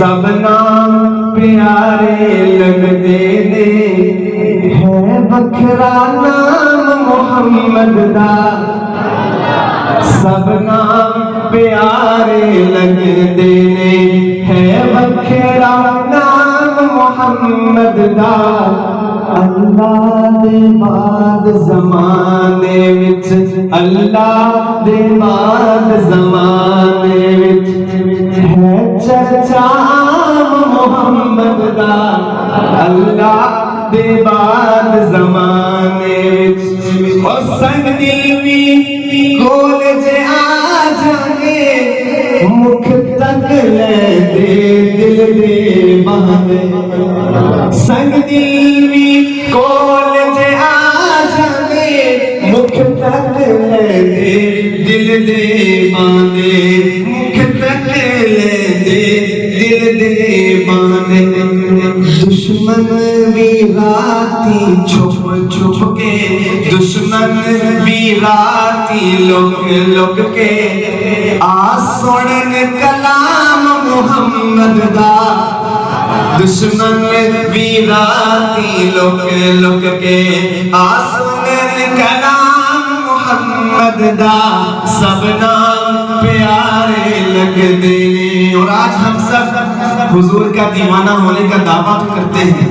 سب نام پیارے لگدے نے ہے وکھرا نام محمد دا سب نام پیارے لگدے نے ہے وکھرا نام محمد دا اللہ دے بعد زمانے وچ اللہ دے بعد زمانے وچ ہے چرچا محمد دا اللہ دے بعد زمانے وچ او سنگ دل وی کول جے آ جانے مکھ تک لے دے دل دے بہانے سنگ دل وی کول جے آ جانے مکھ تک لے دے دل دے بہانے مکھ تک لے دے دل دے بہانے دشمن بھی راتی چھپ چھپ کے دشمن بھی راتی لوگ لوگ کے آسوڑن کلام محمد دا دشمن بھی راتی لوگ لوگ کے آسوڑن کلام محمد دا سب نام پیارے لگ دینے اور آج ہم سب حضور کا دیوانہ ہونے کا دعویٰ کرتے ہیں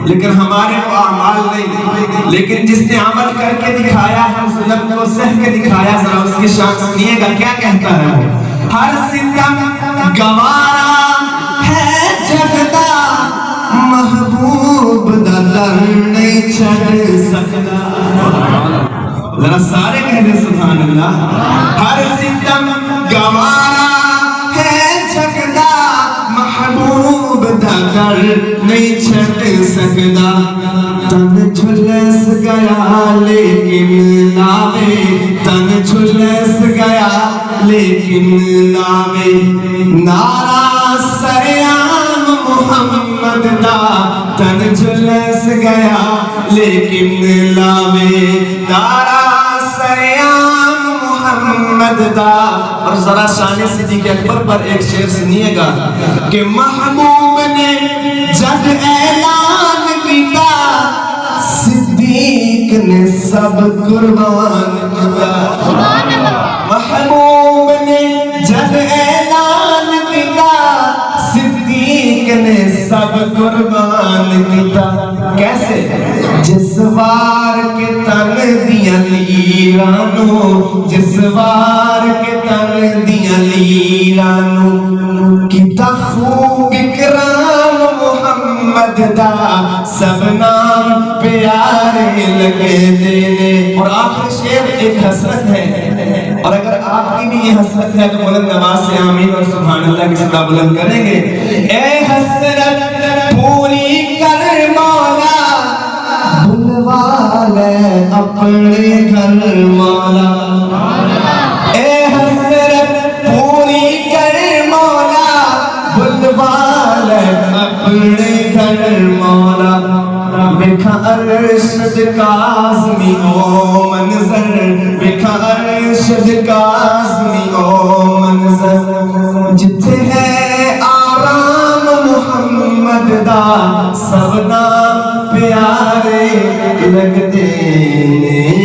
لیکن ہمارے وہ اعمال نہیں لیکن جس نے عمل کر کے دکھایا ہر ظلم کو سہ کے دکھایا ذرا اس کی شان سنیے گا کیا کہتا ہے ہر ستم گوارا ہے جگدا محبوب دا در نہیں چھڑ سکتا ذرا سارے کہہ دیں سبحان اللہ ہر ستم گوارا ہے جگدا محبوب دا در نہیں چھٹ سکدا تن جھلس گیا لیکن لاوے تن جھلس گیا لیکن لاوے نعرہ سریام محمد دا تن جھلس گیا لیکن لاوے نعرہ سریام محمد دا اور ذرا شان صدیق اکبر پر ایک شعر سنیے گا کہ محبوب نے جب اعلان کیا صدیق نے سب قربان کیا محبوب نے جب اعلان کیا صدیق نے سب قربان کیا کیسے جس وار کے تن دیاں لیرانو جس وار کے تن دیاں لیرانو کتا خوب اکرام محمد دا سب نام پیارے لگے دینے اور آخر شعر ایک حسرت ہے اور اگر آپ کی بھی یہ حسرت ہے تو بلند آواز سے آمین اور سبحان اللہ کی صدا بلند کریں گے اے حسرت پوری کر مولا بلوا لے اپنے گھر مولا اے حسرت پوری کر مولا بلوا لے اپنے گھر مولا بکھا ارشد کاظمی او منظر بکھا ارشد کاظمی او منظر جتھے ہے آرام محمد دا سب نام پیارے لگ دینے